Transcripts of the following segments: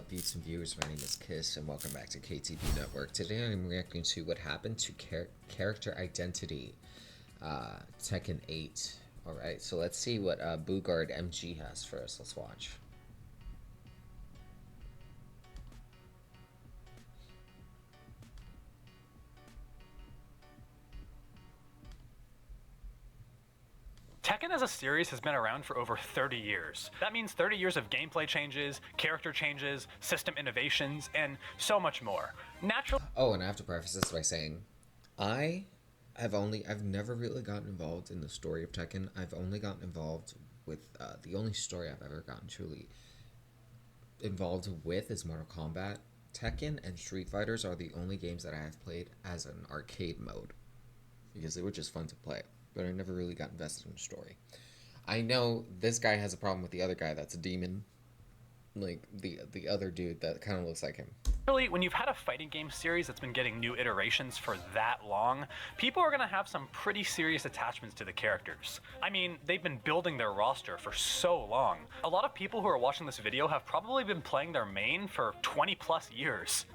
Beats and viewers? My name is Kiss, and welcome back to KTV Network. Today I'm reacting to what happened to character identity, Tekken 8. Alright, so let's see what Boogard MG has for us. Let's watch. Tekken as a series has been around for over 30 years. That means 30 years of gameplay changes, character changes, system innovations, and so much more. Naturally. Oh, and I have to preface this by saying, I've never really gotten involved in the story of Tekken. I've only gotten involved with, the only story I've ever gotten truly involved with is Mortal Kombat. Tekken and Street Fighters are the only games that I have played as an arcade mode, because they were just fun to play. But I never really got invested in the story. I know this guy has a problem with the other guy that's a demon. Like, the other dude that kind of looks like him. Really, when you've had a fighting game series that's been getting new iterations for that long, people are going to have some pretty serious attachments to the characters. I mean, they've been building their roster for so long. A lot of people who are watching this video have probably been playing their main for 20 plus years.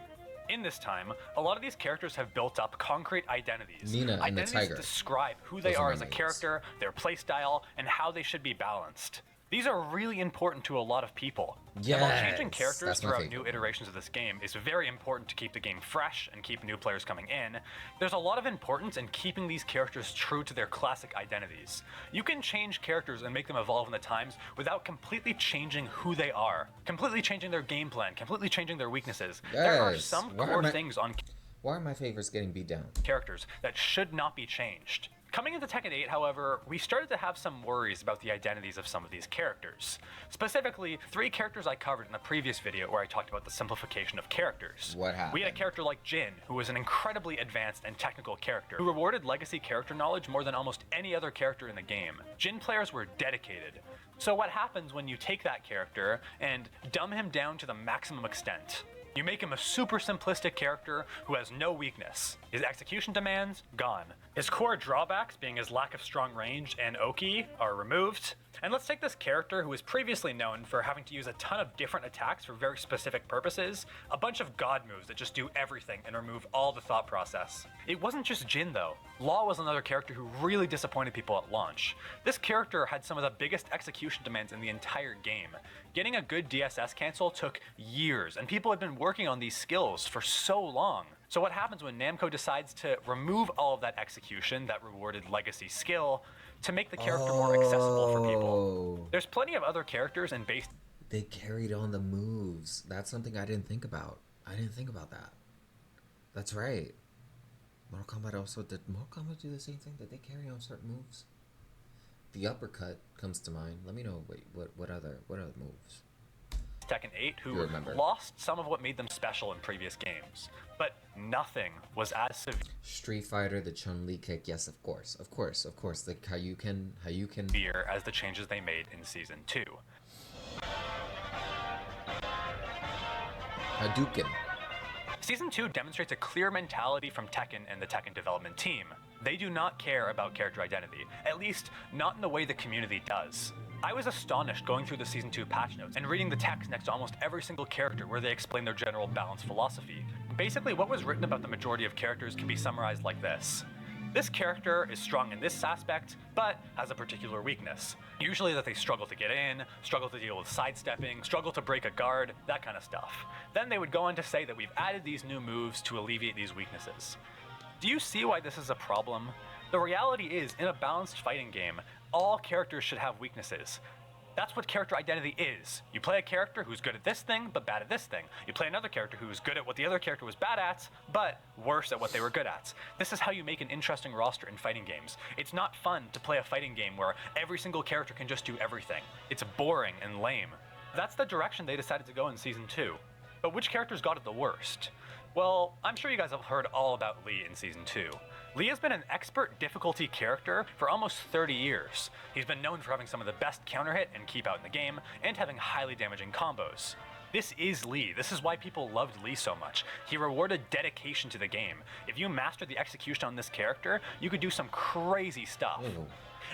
In this time, a lot of these characters have built up concrete identities. Nina and the tiger. Describe who they are as a character, their playstyle, and how they should be balanced. These are really important to a lot of people. Yes, and while changing characters throughout new iterations of this game is very important to keep the game fresh and keep new players coming in, there's a lot of importance in keeping these characters true to their classic identities. You can change characters and make them evolve in the times without completely changing who they are, completely changing their game plan, completely changing their weaknesses. Yes. There are some core things on Why are my favorites getting beat down? Characters that should not be changed. Coming into Tekken 8, however, we started to have some worries about the identities of some of these characters. Specifically, 3 characters I covered in the previous video where I talked about the simplification of characters. What happened? We had a character like Jin, who was an incredibly advanced and technical character, who rewarded legacy character knowledge more than almost any other character in the game. Jin players were dedicated. So what happens when you take that character and dumb him down to the maximum extent? You make him a super simplistic character who has no weakness. His execution demands, gone. His core drawbacks, being his lack of strong range and Oki, are removed. And let's take this character who was previously known for having to use a ton of different attacks for very specific purposes, a bunch of god moves that just do everything and remove all the thought process. It wasn't just Jin though. Law was another character who really disappointed people at launch. This character had some of the biggest execution demands in the entire game. Getting a good DSS cancel took years, and people had been working on these skills for so long. So what happens when Namco decides to remove all of that execution that rewarded legacy skill to make the character more accessible for people? There's plenty of other characters and base. They carried on the moves. That's something I didn't think about. I didn't think about that. That's right. Mortal Kombat also did. Mortal Kombat do the same thing? Did they carry on certain moves? The uppercut comes to mind. Let me know what other moves. Tekken 8, who lost some of what made them special in previous games, but nothing was as severe. Street Fighter, the Chun-Li kick, yes, of course, like how you can severe as the changes they made in Season 2. Hadouken. Season 2 demonstrates a clear mentality from Tekken and the Tekken development team. They do not care about character identity, at least not in the way the community does. I was astonished going through the Season 2 patch notes and reading the text next to almost every single character where they explain their general balance philosophy. Basically, what was written about the majority of characters can be summarized like this. This character is strong in this aspect, but has a particular weakness. Usually that they struggle to get in, struggle to deal with sidestepping, struggle to break a guard, that kind of stuff. Then they would go on to say that we've added these new moves to alleviate these weaknesses. Do you see why this is a problem? The reality is, in a balanced fighting game, all characters should have weaknesses. That's what character identity is. You play a character who's good at this thing, but bad at this thing. You play another character who's good at what the other character was bad at, but worse at what they were good at. This is how you make an interesting roster in fighting games. It's not fun to play a fighting game where every single character can just do everything. It's boring and lame. That's the direction they decided to go in Season 2. But which characters got it the worst? Well, I'm sure you guys have heard all about Lee in Season 2. Lee has been an expert difficulty character for almost 30 years. He's been known for having some of the best counter hit and keep out in the game, and having highly damaging combos. This is Lee. This is why people loved Lee so much. He rewarded dedication to the game. If you mastered the execution on this character, you could do some crazy stuff.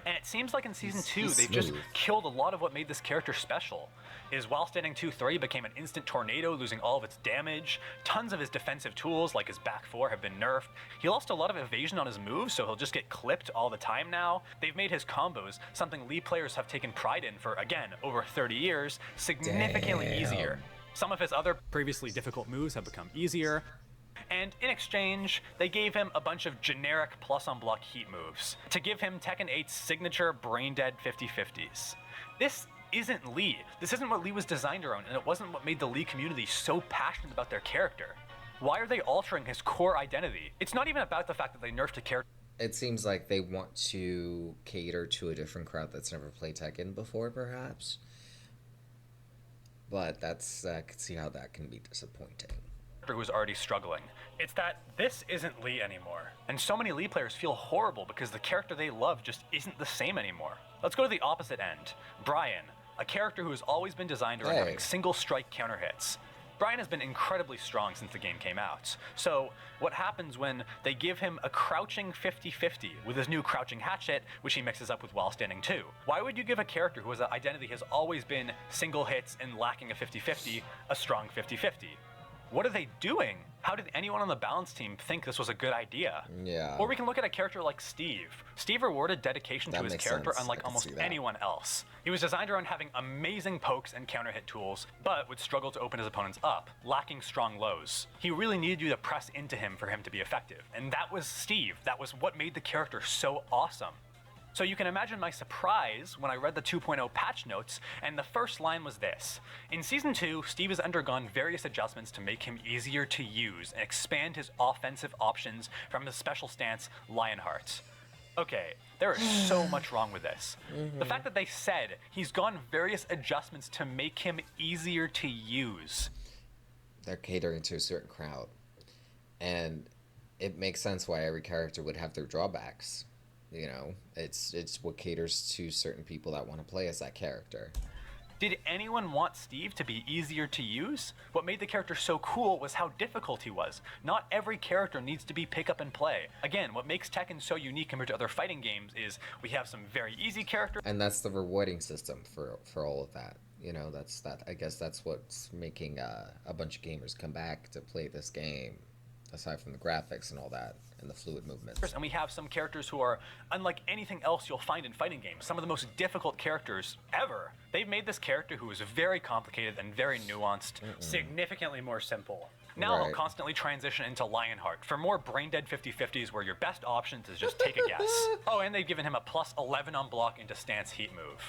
And it seems like in Season 2, they've just killed a lot of what made this character special. His while standing 2-3 became an instant tornado, losing all of its damage. Tons of his defensive tools, like his back 4, have been nerfed. He lost a lot of evasion on his moves, so he'll just get clipped all the time now. They've made his combos, something Lee players have taken pride in for, again, over 30 years, significantly easier. Some of his other previously difficult moves have become easier. And in exchange, they gave him a bunch of generic plus-on-block heat moves to give him Tekken 8's signature brain-dead 50-50s. This isn't Lee. This isn't what Lee was designed around, and it wasn't what made the Lee community so passionate about their character. Why are they altering his core identity? It's not even about the fact that they nerfed a character. It seems like they want to cater to a different crowd that's never played Tekken before, perhaps. But I could see how that can be disappointing. Who's already struggling. It's that this isn't Lee anymore. And so many Lee players feel horrible because the character they love just isn't the same anymore. Let's go to the opposite end. Brian, a character who has always been designed around having single strike counter hits. Brian has been incredibly strong since the game came out. So what happens when they give him a crouching 50-50 with his new crouching hatchet, which he mixes up with while standing 2? Why would you give a character whose identity has always been single hits and lacking a 50-50 a strong 50-50? What are they doing? How did anyone on the balance team think this was a good idea? Yeah. Or we can look at a character like Steve. Steve rewarded dedication to his character unlike almost anyone else. He was designed around having amazing pokes and counter hit tools, but would struggle to open his opponents up, lacking strong lows. He really needed you to press into him for him to be effective. And that was Steve. That was what made the character so awesome. So you can imagine my surprise when I read the 2.0 patch notes, and the first line was this. In Season 2, Steve has undergone various adjustments to make him easier to use and expand his offensive options from his special stance, Lionheart. Okay, there is so much wrong with this. The fact that they said he's gone various adjustments to make him easier to use. They're catering to a certain crowd. And it makes sense why every character would have their drawbacks. You know, it's what caters to certain people that want to play as that character. Did anyone want Steve to be easier to use? What made the character so cool was how difficult he was. Not every character needs to be pick up and play. Again, what makes Tekken so unique compared to other fighting games is we have some very easy characters. And that's the rewarding system for all of that. You know, I guess that's what's making a bunch of gamers come back to play this game, aside from the graphics and all that. And the fluid movements. And we have some characters who are unlike anything else you'll find in fighting games. Some of the most difficult characters ever. They've made this character who is very complicated and very nuanced, significantly more simple. Now they'll constantly transition into Lionheart for more brain-dead 50-50s where your best options is just take a guess. Oh, and they've given him a plus 11 on block into stance heat move.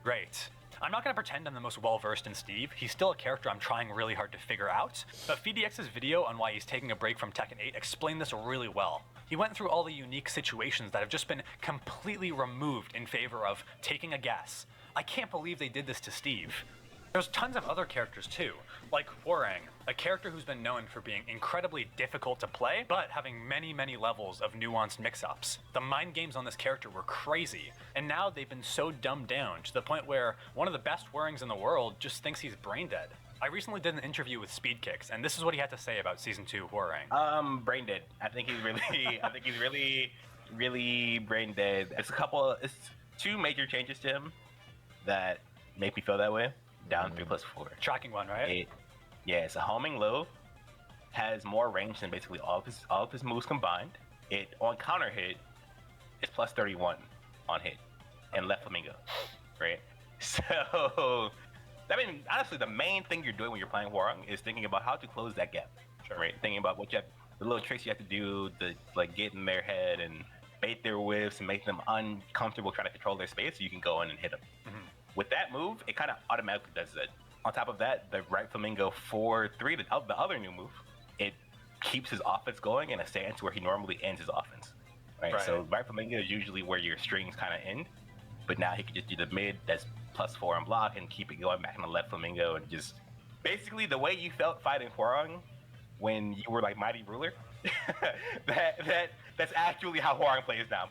Great. I'm not going to pretend I'm the most well-versed in Steve. He's still a character I'm trying really hard to figure out. But FeedDX's video on why he's taking a break from Tekken 8 explained this really well. He went through all the unique situations that have just been completely removed in favor of taking a guess. I can't believe they did this to Steve. There's tons of other characters too, like Hwoarang, a character who's been known for being incredibly difficult to play, but having many levels of nuanced mix-ups. The mind games on this character were crazy, and now they've been so dumbed down to the point where one of the best Hwoarangs in the world just thinks he's brain dead. I recently did an interview with Speedkicks, and this is what he had to say about Season 2 Hwoarang. Brain dead. I think he's really brain dead. It's two major changes to him that make me feel that way. Down 3+4. Tracking one, right? It's a homing low, has more range than basically all of his moves combined. It on counter hit, it's plus 31 on hit, and left flamingo, right? So, I mean, honestly, the main thing you're doing when you're playing Hwoarang is thinking about how to close that gap, right? Thinking about the little tricks you have to do to like get in their head and bait their whiffs and make them uncomfortable trying to control their space so you can go in and hit them. With that move, it kind of automatically does it. On top of that, the right flamingo 4-3, the other new move, it keeps his offense going in a stance where he normally ends his offense. Right? So right flamingo is usually where your strings kind of end, but now he can just do the mid that's +4 on block and keep it going back in the left flamingo and just basically the way you felt fighting Hwoarang when you were like Mighty Ruler. That's actually how Hwoarang plays now.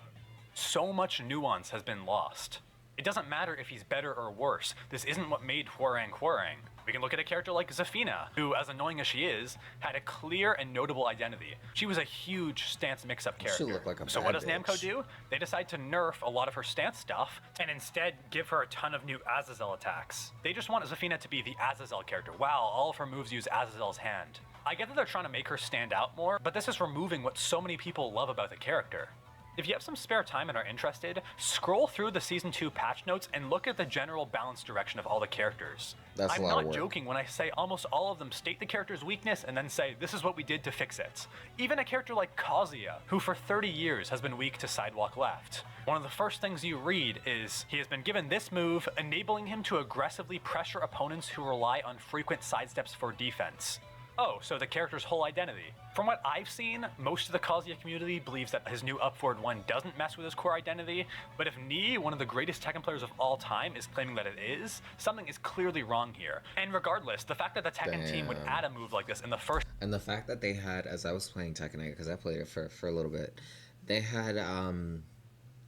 So much nuance has been lost. It doesn't matter if he's better or worse. This isn't what made Hwoarang Hwoarang. We can look at a character like Zafina, who, as annoying as she is, had a clear and notable identity. She was a huge stance mix-up character. She looked like a So bad what does Namco bitch. do? They decide to nerf a lot of her stance stuff and instead give her a ton of new Azazel attacks. They just want Zafina to be the Azazel character. Wow, all of her moves use Azazel's hand. I get that they're trying to make her stand out more, but this is removing what so many people love about the character. If you have some spare time and are interested, scroll through the Season 2 patch notes and look at the general balance direction of all the characters. That's a I'm lot of not work. joking when I say almost all of them state the character's weakness and then say, this is what we did to fix it. Even a character like Kazuya, who for 30 years has been weak to sidewalk left. One of the first things you read is, he has been given this move, enabling him to aggressively pressure opponents who rely on frequent sidesteps for defense. Oh, so the character's whole identity. From what I've seen, most of the Kazuya community believes that his new up forward one doesn't mess with his core identity, but if Nii, one of the greatest Tekken players of all time, is claiming that it is, something is clearly wrong here. And regardless, the fact that the Tekken team would add a move like this in the first... And the fact that they had, as I was playing Tekken, because I played it for a little bit, they had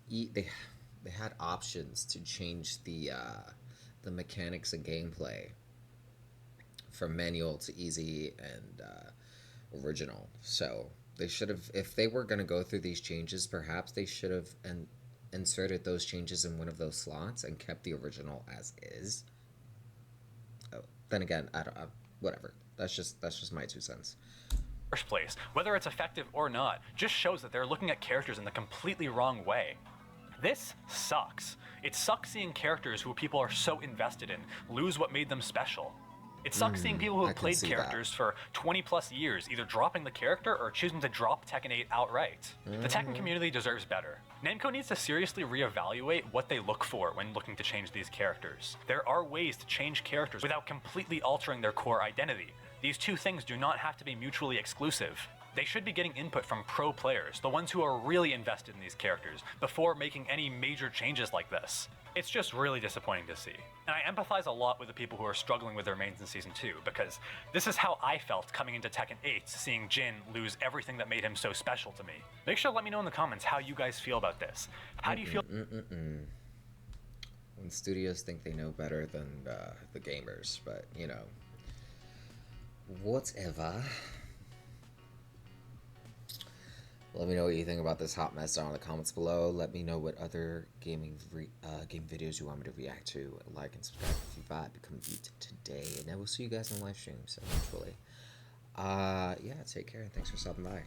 they had options to change the mechanics of gameplay from manual to easy and original. So they should have, if they were going to go through these changes, perhaps they should have inserted those changes in one of those slots and kept the original as is. Oh, then again, whatever. That's just my 2 cents. First place, whether it's effective or not, just shows that they're looking at characters in the completely wrong way. This sucks. It sucks seeing characters who people are so invested in lose what made them special. It sucks seeing people who I have can played see characters for 20 plus years either dropping the character or choosing to drop Tekken 8 outright. The Tekken community deserves better. Namco needs to seriously reevaluate what they look for when looking to change these characters. There are ways to change characters without completely altering their core identity. These two things do not have to be mutually exclusive. They should be getting input from pro players, the ones who are really invested in these characters, before making any major changes like this. It's just really disappointing to see. And I empathize a lot with the people who are struggling with their mains in Season 2, because this is how I felt coming into Tekken 8, seeing Jin lose everything that made him so special to me. Make sure to let me know in the comments how you guys feel about this. How do you feel? When studios think they know better than the gamers, but you know, whatever. Let me know what you think about this hot mess down in the comments below. Let me know what other game videos you want me to react to. Like and subscribe if you vibe. Become a YouTube today, and I will see you guys on live streams eventually. Yeah, take care and thanks for stopping by.